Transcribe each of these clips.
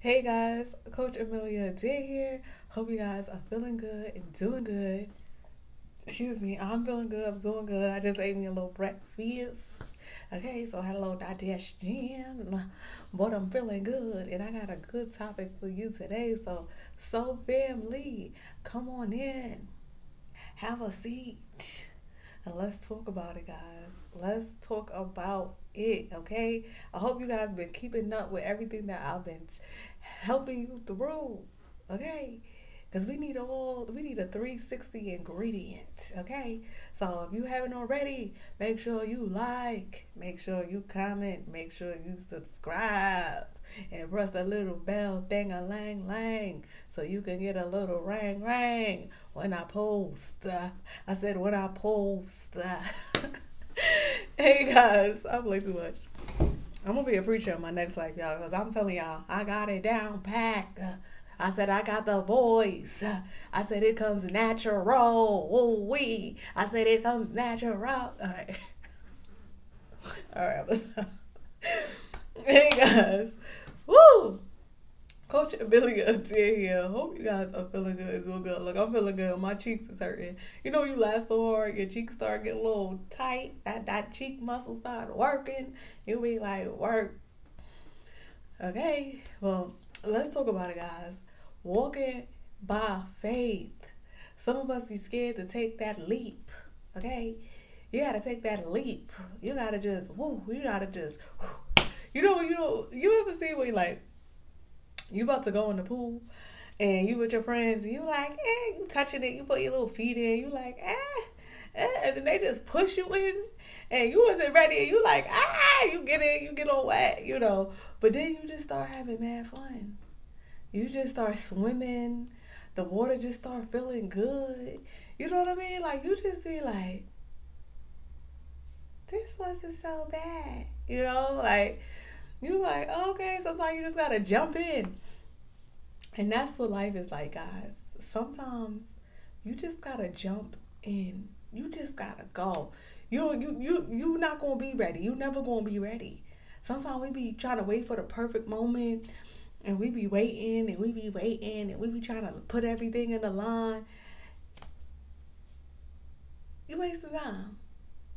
Hey guys, Coach Amelia Adair here. Hope you guys are feeling good and doing good. Excuse me, I'm feeling good, I'm doing good. I just ate me a little breakfast. Okay, so I had a little digestion, but I'm feeling good and I got a good topic for you today. So family, come on in, have a seat, and let's talk about it, guys. Let's talk about it, okay? I hope you guys been keeping up with everything that I've been helping you through, okay? Because we need a 360 ingredient, okay? So if you haven't already, make sure you like, make sure you comment, make sure you subscribe, and press the little bell thing a lang lang so you can get a little rang rang when I post. I said when I post. Hey guys, I play too much. I'm gonna be a preacher in my next life, y'all, because I'm telling y'all, I got it down pat. I said I got the voice. I said it comes natural. Ooh wee. I said it comes natural. All right. All right. Hey guys. Woo! Coach Amelia Adair here. Hope you guys are feeling good and doing good. Look, I'm feeling good. My cheeks is hurting. You know, you laugh so hard, your cheeks start getting a little tight. That cheek muscle start working. You be like, work. Okay. Well, let's talk about it, guys. Walking by faith. Some of us be scared to take that leap. Okay. You gotta take that leap. You gotta just woo. You gotta just. Whoo. You ever see when like you about to go in the pool and you with your friends and you like, you touching it, you put your little feet in, you like, and then they just push you in and you wasn't ready and you like, you get in, you get all wet. But then you just start having mad fun. You just start swimming, the water just start feeling good. You know what I mean? Like you just be like, this wasn't so bad. Like you like, okay, sometimes you just gotta jump in. And that's what life is like, guys. Sometimes you just gotta jump in. You just gotta go. You not gonna be ready. You never gonna be ready. Sometimes we be trying to wait for the perfect moment and we be waiting and we be waiting and we be trying to put everything in the line. You wasting time.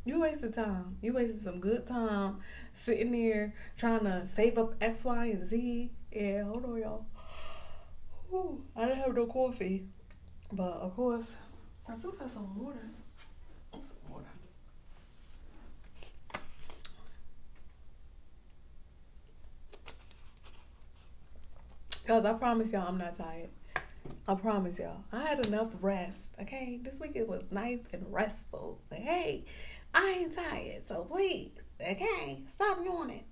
You wasted time. You wasted some good time sitting there trying to save up X, Y, and Z. Yeah, hold on, y'all. Whew, I didn't have no coffee. But, of course, I still got some water. Some water. Because I promise y'all I'm not tired. I promise y'all. I had enough rest, okay? This weekend was nice and restful. Hey, I ain't tired, so please, okay? Stop yawning.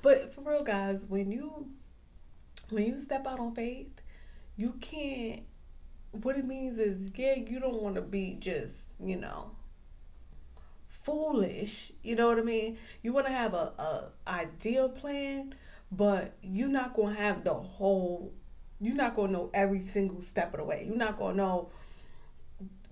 But for real, guys, when you step out on faith, you can't. What it means is, yeah, you don't want to be just, foolish. You know what I mean? You want to have a ideal plan, but you're not gonna have the whole. You're not gonna know every single step of the way. You're not gonna know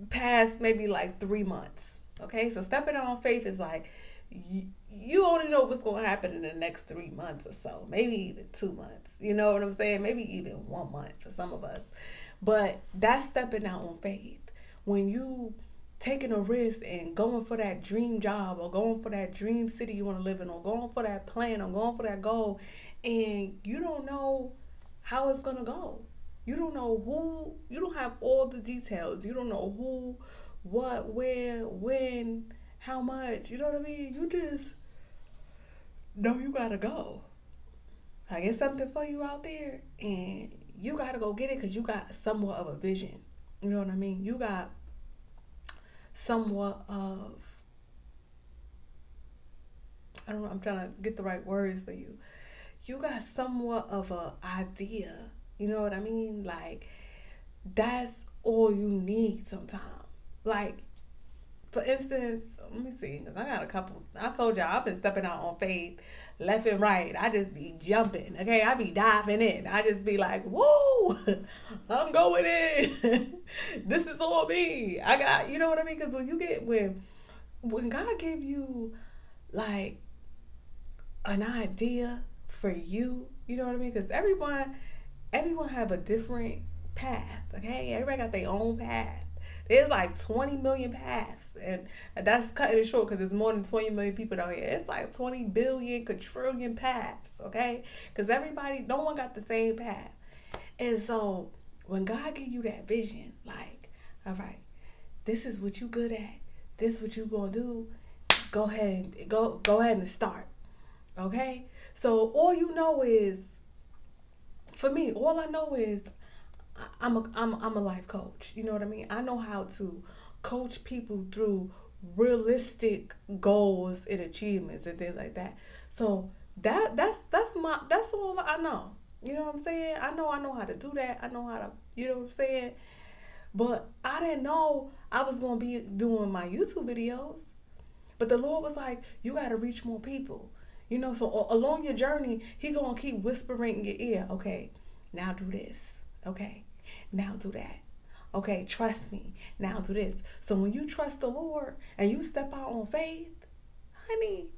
past maybe like 3 months. Okay, so stepping out on faith is like you only know what's going to happen in the next 3 months or so, maybe even 2 months. You know what I'm saying? Maybe even 1 month for some of us. But that's stepping out on faith. When you taking a risk and going for that dream job or going for that dream city you want to live in or going for that plan or going for that goal and you don't know how it's going to go. You don't know who, you don't have all the details. You don't know who, what, where, when, how much. You know what I mean? You just know you gotta go. Like it's something for you out there and you gotta go get it because you got somewhat of a vision. You know what I mean? You got somewhat of, I don't know, I'm trying to get the right words for you. You got somewhat of a idea. You know what I mean? Like, that's all you need sometimes. Like, for instance, let me see, because I got a couple. I told y'all I've been stepping out on faith left and right. I just be jumping, okay? I be diving in. I just be like, whoa, I'm going in. This is all me. I got, you know what I mean? Because when God give you, like, an idea for you. You know what I mean? Because everyone have a different path. Okay, everybody got their own path. There's like 20 million paths, and that's cutting it short because there's more than 20 million people down here. It's like 20 billion quadrillion paths. Okay, because no one got the same path. And so when God give you that vision, like, all right, this is what you good at, this is what you gonna do, go ahead and start. Okay? So all you know is, for me, all I know is I'm a life coach. You know what I mean? I know how to coach people through realistic goals and achievements and things like that. So that's all I know. You know what I'm saying? I know how to do that. I know how to, you know what I'm saying? But I didn't know I was going to be doing my YouTube videos. But the Lord was like, you got to reach more people. You know, so along your journey, He going to keep whispering in your ear. Okay, now do this. Okay, now do that. Okay, trust me. Now do this. So when you trust the Lord and you step out on faith, honey,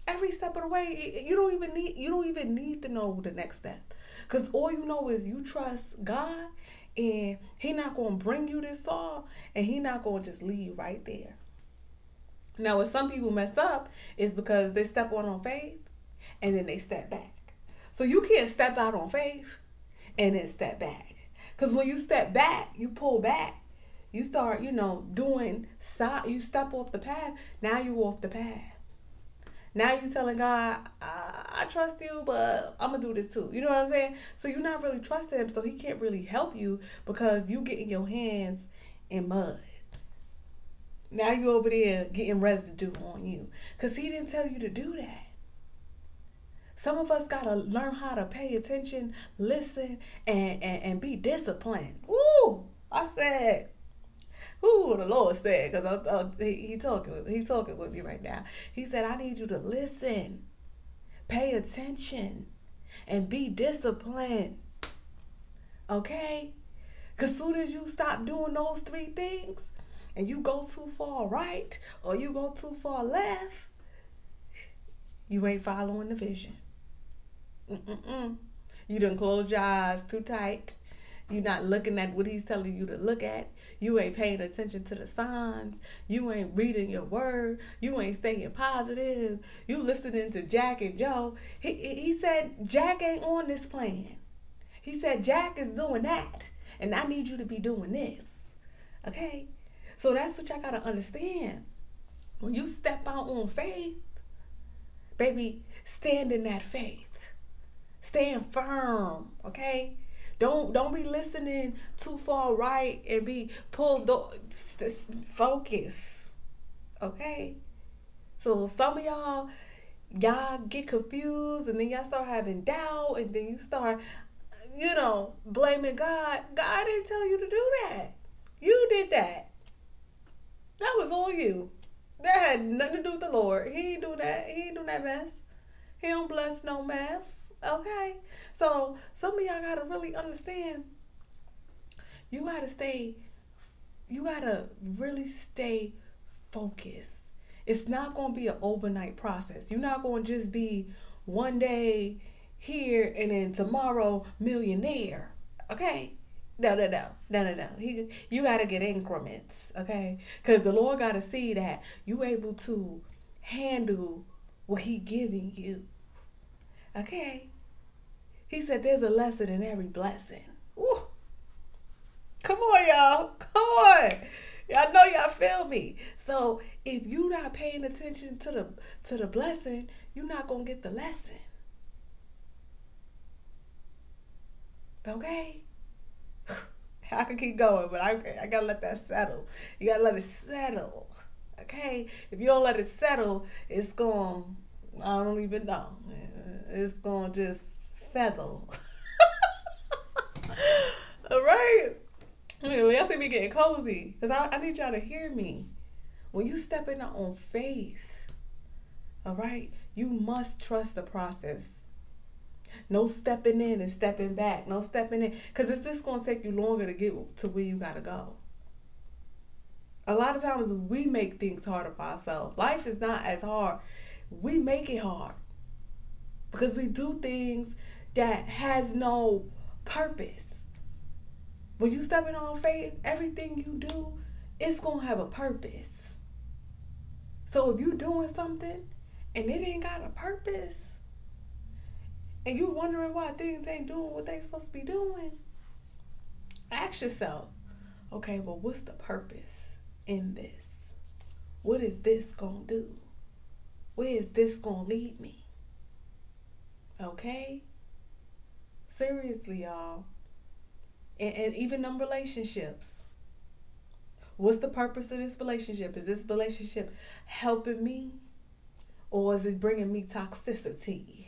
every step of the way, you don't even need to know the next step. Because all you know is you trust God, and He not going to bring you this far, and He not going to just leave right there. Now, what some people mess up is because they step out on faith, and then they step back. So you can't step out on faith and then step back. Because when you step back, you pull back. You start, doing side. You step off the path. Now you off the path. Now you telling God, I trust you, but I'm going to do this too. You know what I'm saying? So you're not really trusting Him, so He can't really help you because you getting your hands in mud. Now you over there getting residue on you because He didn't tell you to do that. Some of us got to learn how to pay attention, listen, and be disciplined. Woo! I said, who the Lord said, because he talking with me right now. He said, I need you to listen, pay attention, and be disciplined. Okay? Because soon as you stop doing those three things, and you go too far right, or you go too far left, you ain't following the vision. You done close your eyes too tight. You're not looking at what He's telling you to look at. You ain't paying attention to the signs. You ain't reading your word. You ain't staying positive. You listening to Jack and Joe. He said Jack ain't on this plan. He said Jack is doing that. And I need you to be doing this. Okay? So that's what y'all got to understand. When you step out on faith, baby, stand in that faith. Stand firm. Okay? Don't be listening too far right and be pulled. Focus. Okay? So some of y'all get confused and then y'all start having doubt and then you start, blaming God. God didn't tell you to do that. You did that. That was all you. That had nothing to do with the Lord. He ain't do that. He ain't do that mess. He don't bless no mess. Okay? So some of y'all gotta really understand. You gotta really stay focused. It's not gonna be an overnight process. You're not gonna just be one day here and then tomorrow millionaire. Okay? No. You gotta get increments, okay? Because the Lord gotta see that you able to handle what He giving you. Okay? He said there's a lesson in every blessing. Ooh. Come on, y'all. Come on. Y'all know y'all feel me. So if you not paying attention to the blessing, you're not gonna get the lesson. Okay? I can keep going, but I gotta let that settle. You gotta let it settle. Okay? If you don't let it settle, it's gonna, I don't even know. It's gonna just feather. All right? Anyway, y'all see me getting cozy. Because I need y'all to hear me. When you step in on faith, all right, you must trust the process. No stepping in and stepping back. No stepping in. Because it's just going to take you longer to get to where you got to go. A lot of times we make things harder for ourselves. Life is not as hard. We make it hard. because we do things that has no purpose. When you stepping on faith, everything you do, it's going to have a purpose. So if you doing something and it ain't got a purpose, and you wondering why things ain't doing what they supposed to be doing, ask yourself, okay, well, what's the purpose in this? What is this going to do? Where is this going to lead me? Okay? Seriously, y'all. And even them relationships. What's the purpose of this relationship? Is this relationship helping me? Or is it bringing me toxicity?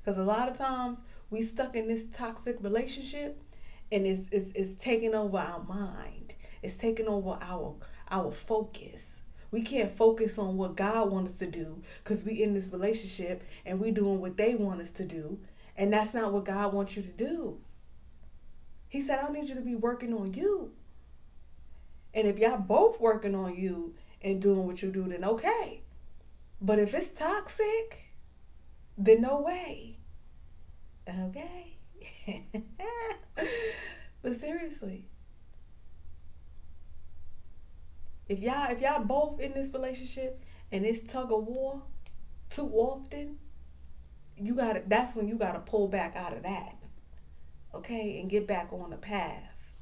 Because a lot of times we stuck in this toxic relationship and it's taking over our mind. It's taking over our focus. We can't focus on what God wants us to do because we in this relationship and we doing what they want us to do. And that's not what God wants you to do. He said, I need you to be working on you. And if y'all both working on you and doing what you do, then okay. But if it's toxic, then no way. Okay? But seriously, if y'all both in this relationship and it's tug of war too often, that's when you gotta pull back out of that. Okay? And get back on the path.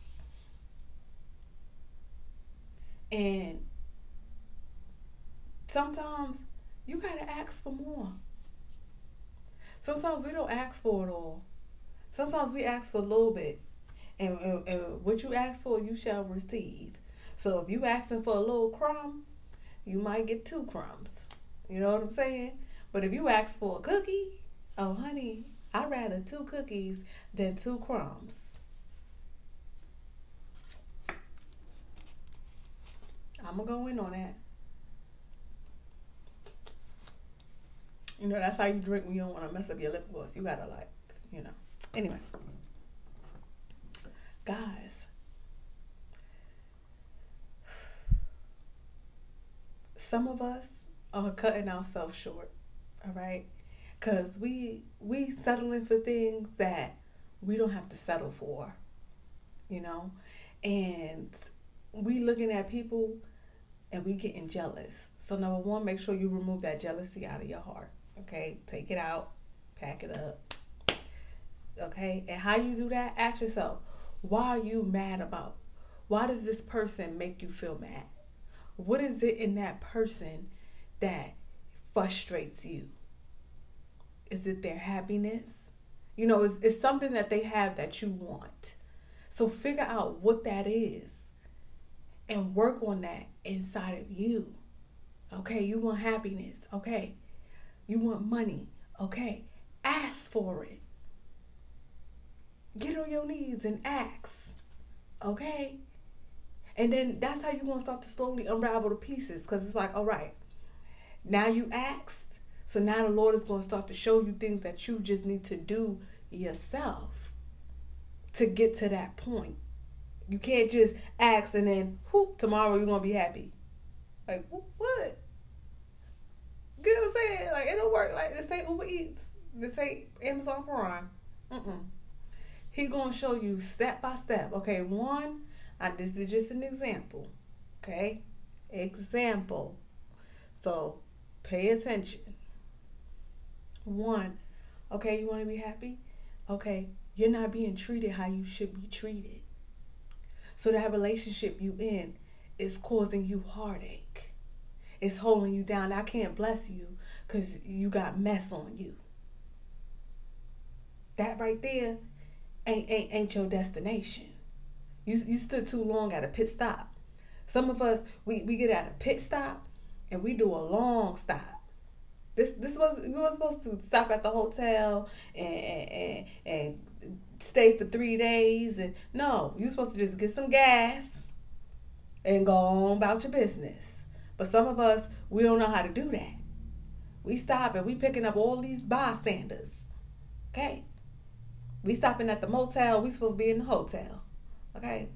And sometimes you gotta ask for more. Sometimes we don't ask for it all. Sometimes we ask for a little bit. And what you ask for, you shall receive. So if you asking for a little crumb, you might get 2 crumbs. You know what I'm saying? But if you ask for a cookie, oh honey, I'd rather 2 cookies than 2 crumbs. I'm going to go in on that. You know, that's how you drink when you don't want to mess up your lip gloss. You got to Anyway. Guys. Some of us are cutting ourselves short. All right? Because we settling for things that we don't have to settle for. You know? And we looking at people and we getting jealous. So number 1, make sure you remove that jealousy out of your heart. Okay? Take it out. Pack it up. Okay? And how you do that? Ask yourself, why are you mad about? Why does this person make you feel mad? What is it in that person that frustrates you? Is it their happiness? You know, it's something that they have that you want. So figure out what that is and work on that inside of you. Okay, you want happiness. Okay, you want money. Okay, ask for it. Get on your knees and ask. Okay? And then that's how you're going to start to slowly unravel the pieces. Because it's like, all right, now you asked. So now the Lord is going to start to show you things that you just need to do yourself to get to that point. You can't just ask and then, whoop, tomorrow you're going to be happy. Like, what? Get what I'm saying? Like, it don't work. Like, this ain't Uber Eats. This ain't Amazon Prime. He going to show you step by step. Okay, 1, this is just an example. Okay? Example. So, pay attention. 1, okay, you want to be happy? Okay, you're not being treated how you should be treated. So that relationship you in is causing you heartache. It's holding you down. I can't bless you because you got mess on you. That right there ain't your destination. You stood too long at a pit stop. Some of us, we get at a pit stop and we do a long stop. We were supposed to stop at the hotel and stay for 3 days. And no, you're supposed to just get some gas and go on about your business. But some of us, we don't know how to do that. We stop and we picking up all these bystanders. Okay? We stopping at the motel. We supposed to be in the hotel. Okay?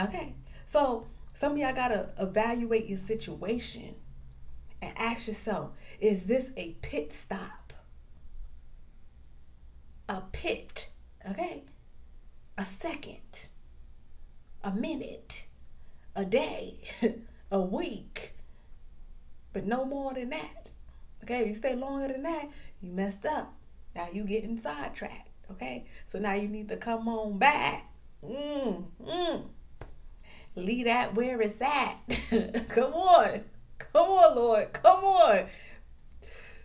Okay. So some of y'all got to evaluate your situation and ask yourself, is this a pit stop? A pit, okay? A second, a minute, a day, a week, but no more than that. Okay, if you stay longer than that, you messed up. Now you getting sidetracked. Okay, so now you need to come on back. Leave that where it's at. Come on, Lord, come on.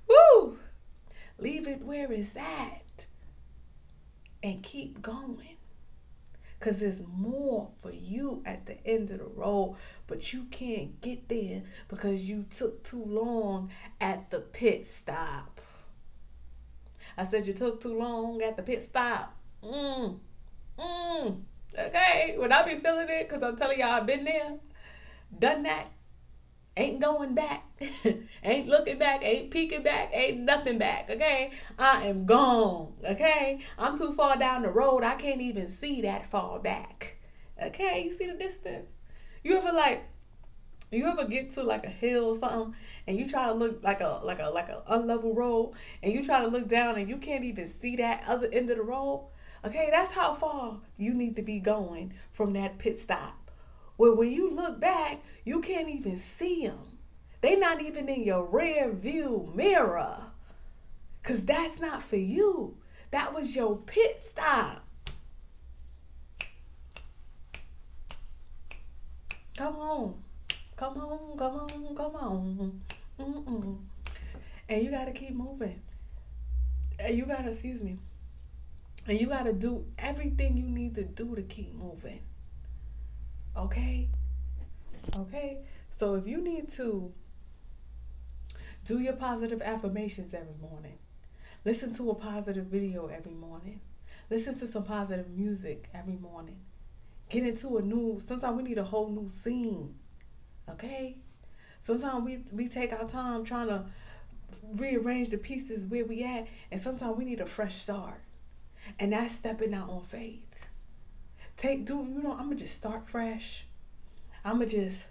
Woo! Leave it where it's at and keep going. Because there's more for you at the end of the road, but you can't get there because you took too long at the pit stop. I said you took too long at the pit stop. Okay, when I be feeling it, because I'm telling y'all I've been there, done that, ain't going back, ain't looking back, ain't peeking back, ain't nothing back, okay? I am gone, okay? I'm too far down the road, I can't even see that far back, okay? You see the distance? You ever get to like a hill or something, and you try to look like a unlevel road, and you try to look down and you can't even see that other end of the road? Okay, that's how far you need to be going from that pit stop. Where when you look back, you can't even see them. They not even in your rear view mirror. Because that's not for you. That was your pit stop. Come on. Come on, come on, come on. And you got to keep moving. And you got to, and you got to do everything you need to do to keep moving. Okay? Okay? So if you need to do your positive affirmations every morning, listen to a positive video every morning, listen to some positive music every morning, get into sometimes we need a whole new scene. Okay? Sometimes we take our time trying to rearrange the pieces where we at, and sometimes we need a fresh start. And that's stepping out on faith. I'm gonna just start fresh. I'm gonna just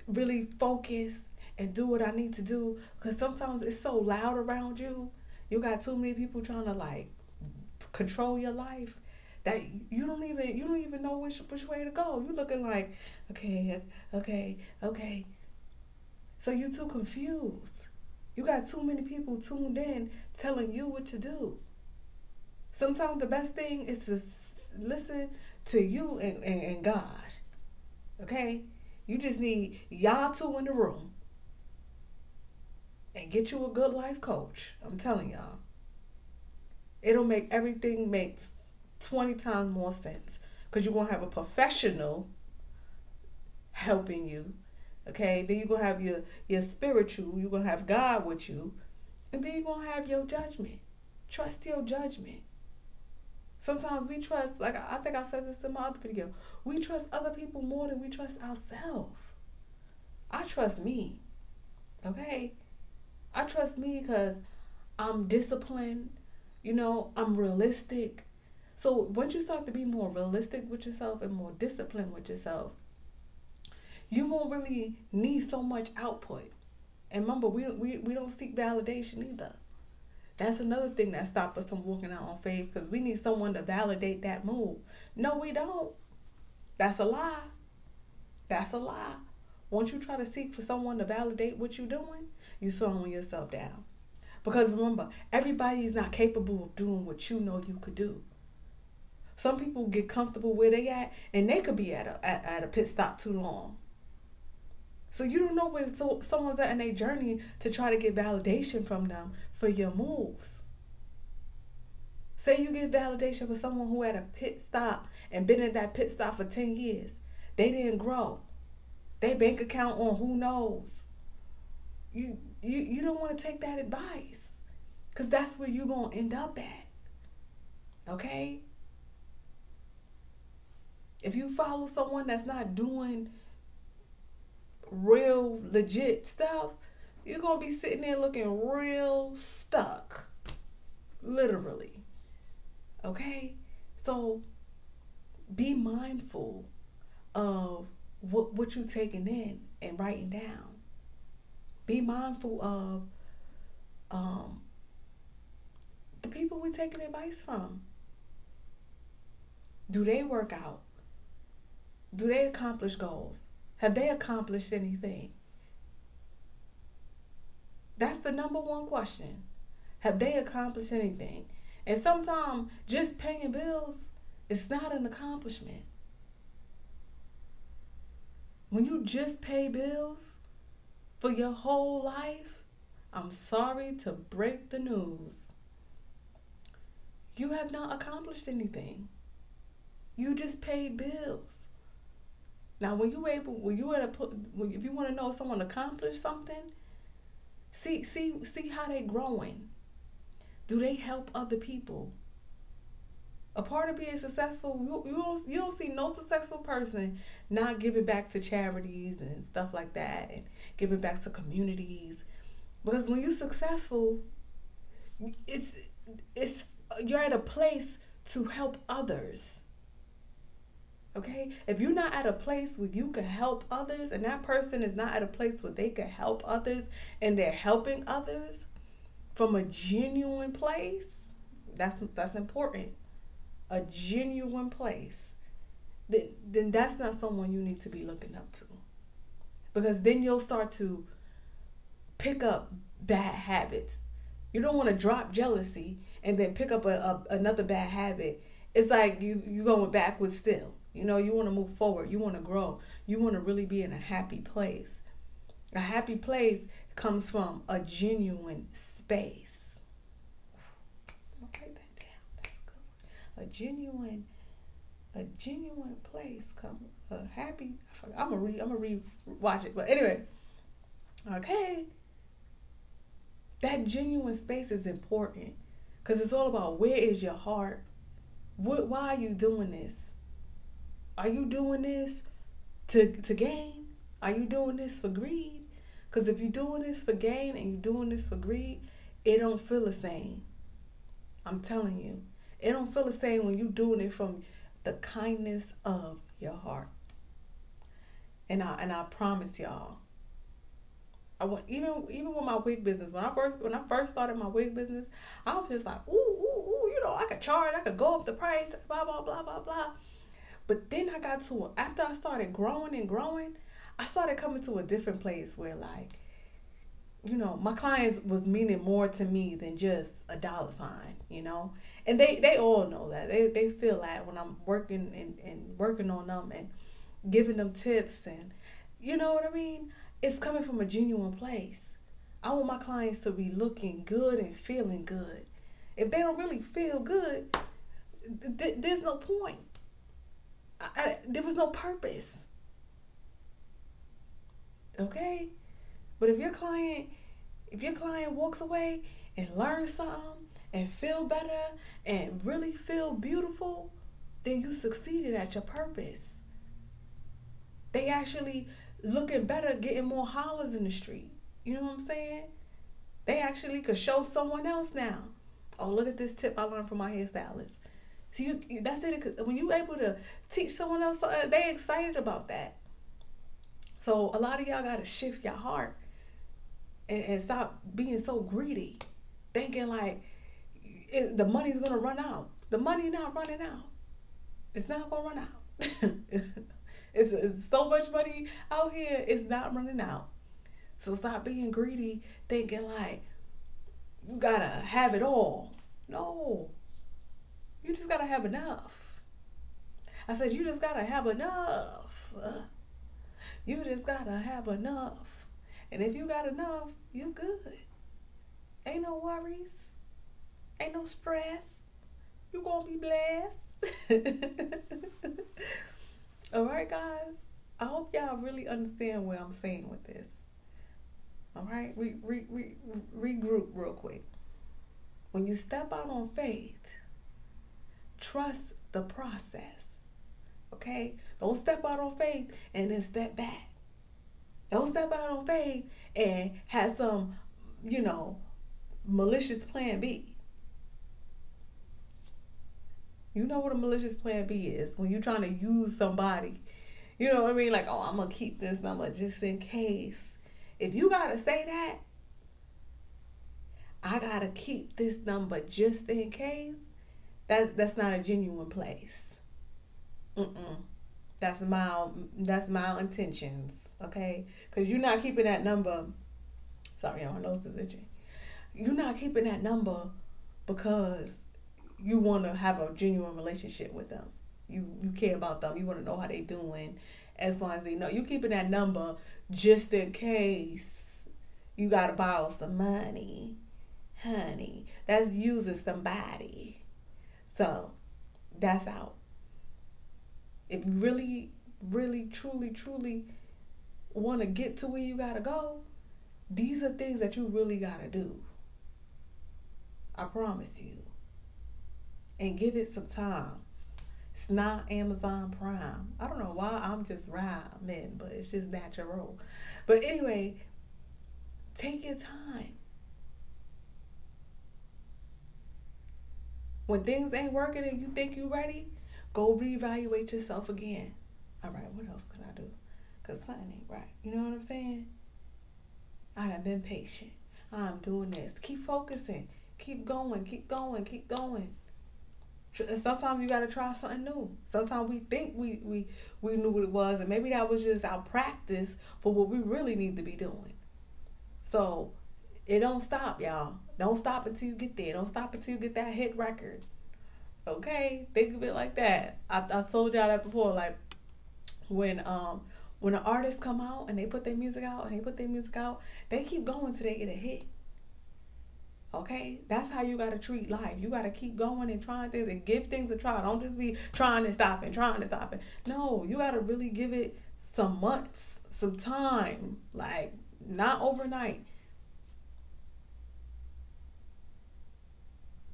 really focus and do what I need to do. Because sometimes it's so loud around you. You got too many people trying to like control your life that you don't even know which way to go. You looking like, okay. So you're too confused. You got too many people tuned in telling you what to do. Sometimes the best thing is to listen to you and God. Okay? You just need y'all two in the room. And get you a good life coach. I'm telling y'all. It'll make everything make 20 times more sense. Because you're going to have a professional helping you. Okay? Then you're going to have your spiritual. You're going to have God with you. And then you're going to have your judgment. Trust your judgment. Sometimes we trust, like I think I said this in my other video, we trust other people more than we trust ourselves. I trust me, okay? I trust me because I'm disciplined, I'm realistic. So once you start to be more realistic with yourself and more disciplined with yourself, you won't really need so much output. And remember, we don't seek validation either. That's another thing that stops us from walking out on faith, because we need someone to validate that move. No, we don't. That's a lie. That's a lie. Once you try to seek for someone to validate what you're doing, you're slowing yourself down. Because remember, everybody is not capable of doing what you know you could do. Some people get comfortable where they at, and they could be at a pit stop too long. So you don't know where someone's at in their journey to try to get validation from them for your moves. Say you get validation for someone who had a pit stop and been at that pit stop for 10 years. They didn't grow. They bank account on who knows. You don't want to take that advice, because that's where you're going to end up at. Okay? If you follow someone that's not doing real legit stuff, you're going to be sitting there looking real stuck. Literally. Okay? So be mindful of what you're taking in and writing down. Be mindful of the people we're taking advice from. Do they work out? Do they accomplish goals? Have they accomplished anything? That's the number one question. Have they accomplished anything? And sometimes just paying bills is not an accomplishment. When you just pay bills for your whole life, I'm sorry to break the news. You have not accomplished anything. You just paid bills. Now, if you want to know if someone accomplished something, see how they growing. Do they help other people? A part of being successful, you don't see no successful person not giving back to charities and stuff like that, and giving back to communities. Because when you're successful, you're at a place to help others. Okay? If you're not at a place where you can help others, and that person is not at a place where they can help others, and they're helping others from a genuine place, that's important. A genuine place. Then that's not someone you need to be looking up to. Because then you'll start to pick up bad habits. You don't want to drop jealousy and then pick up another bad habit. It's like you going backwards still. You know, you want to move forward. You want to grow. You want to really be in a happy place. A happy place comes from a genuine space. I'm gonna write that down. That's good. A genuine place a happy. I'm gonna re-watch it. But anyway, okay. That genuine space is important because it's all about where is your heart. Why are you doing this? Are you doing this to gain? Are you doing this for greed? Because if you're doing this for gain and you're doing this for greed, it don't feel the same. I'm telling you. It don't feel the same when you're doing it from the kindness of your heart. And I promise y'all, even with my wig business, when I first started my wig business, I was just like, ooh, I could charge, I could go up the price, blah, blah, blah, blah, blah. But then I got to, after I started growing and growing, I started coming to a different place where, like, my clients was meaning more to me than just a dollar sign, And they all know that. They feel that when I'm working and working on them and giving them tips and, you know what I mean? It's coming from a genuine place. I want my clients to be looking good and feeling good. If they don't really feel good, there's no point. There was no purpose. Okay? But if your client walks away and learns something and feel better and really feel beautiful, then you succeeded at your purpose. They actually looking better, getting more hollers in the street. You know what I'm saying? They actually could show someone else now. Oh, look at this tip I learned from my hairstylist. So that's it. When you're able to teach someone else, they excited about that. So a lot of y'all got to shift your heart and stop being so greedy, thinking like the money's going to run out. The money not running out. It's not going to run out. It's so much money out here, it's not running out. So stop being greedy, thinking like you got to have it all. No. You just got to have enough. I said, you just got to have enough. You just got to have enough. And if you got enough, you good. Ain't no worries. Ain't no stress. You gonna be blessed. All right, guys. I hope y'all really understand what I'm saying with this. All right? Regroup real quick. When you step out on faith, trust the process. Okay? Don't step out on faith and then step back. Don't step out on faith and have some, malicious plan B. You know what a malicious plan B is? When you're trying to use somebody. You know what I mean? Like, oh, I'm going to keep this number just in case. If you gotta say that, I gotta keep this number just in case, that's not a genuine place. That's my intentions, okay? Because you're not keeping that number. Sorry, my nose is itching. You're not keeping that number because you want to have a genuine relationship with them. You care about them. You want to know how they doing. X, Y, and Z. No, you keeping that number just in case you gotta borrow some money, honey. That's using somebody. So that's out. If you really, really, truly want to get to where you gotta go, these are things that you really gotta do. I promise you. And give it some time. It's not Amazon Prime. I don't know why I'm just rhyming, but it's just natural. But anyway, take your time. When things ain't working and you think you're ready, go reevaluate yourself again. All right, what else can I do? Because something ain't right. You know what I'm saying? I done been patient. I'm doing this. Keep focusing. Keep going. Keep going. Keep going. Sometimes you got to try something new. Sometimes we think we knew what it was, and maybe that was just our practice for what we really need to be doing. So it don't stop, y'all. Don't stop until you get there. Don't stop until you get that hit record. Okay? Think of it like that. I told y'all that before. Like when an artist come out and they put their music out they keep going till they get a hit. Okay, that's how you gotta treat life. You gotta keep going and trying things and give things a try. Don't just be trying to stop it. No, you gotta really give it some months, some time. Like, not overnight.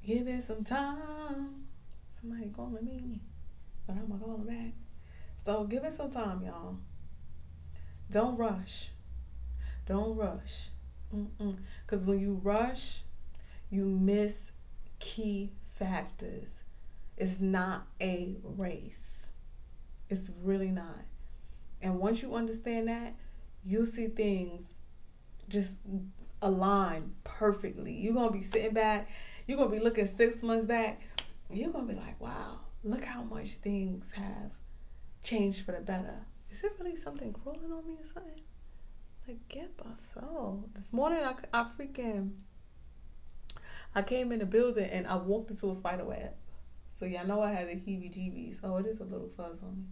Give it some time. Somebody calling me, but I'm gonna call them back. So give it some time, y'all. Don't rush. Because when you rush, you miss key factors. It's not a race. It's really not. And once you understand that, you'll see things just align perfectly. You're going to be sitting back. You're going to be looking 6 months back. And you're going to be like, wow, look how much things have changed for the better. Is it really something crawling on me or something? Like, get my soul. This morning, I came in the building and I walked into a spider web. So y'all know I had the heebie-jeebies. Oh, it is a little fuzz on me.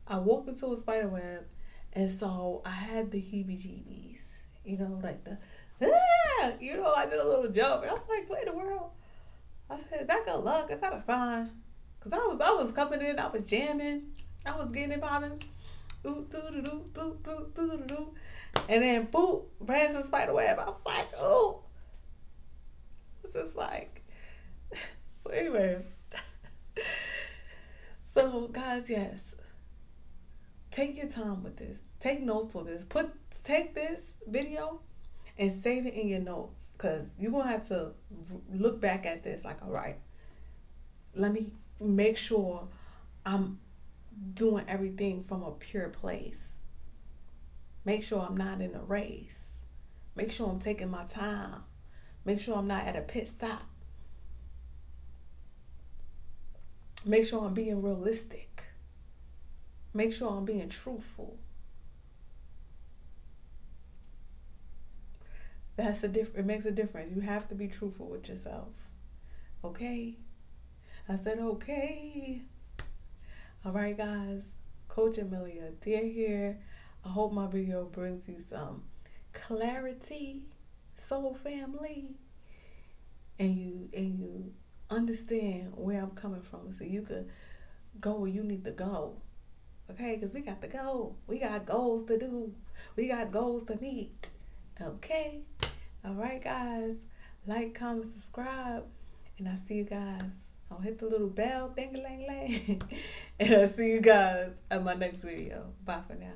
I walked into a spider web, and so I had the heebie-jeebies. You know, like the, you know, I did a little jump, and I was like, what in the world? I said, is that good luck? Is that a sign? Because I was coming in, I was jamming, I was getting it popping. Ooh, doo-doo-doo, doo-doo, doo-doo-doo. And then, boop, ran to the spider web. I was like, oh. It's just like, so anyway. So, guys, yes. Take your time with this. Take notes on this. Take this video and save it in your notes. Because you're going to have to look back at this like, all right, let me make sure I'm doing everything from a pure place. Make sure I'm not in a race. Make sure I'm taking my time. Make sure I'm not at a pit stop. Make sure I'm being realistic. Make sure I'm being truthful. It makes a difference. You have to be truthful with yourself. Okay? I said okay. All right, guys. Coach Amelia Adair here. I hope my video brings you some clarity, soul family, and you understand where I'm coming from, so you could go where you need to go. Okay, because we got to go. We got goals to do. We got goals to meet. Okay. All right, guys. Like, comment, subscribe, and I'll see you guys. I'll hit the little bell, ding-a-lang-lang, and I'll see you guys at my next video. Bye for now.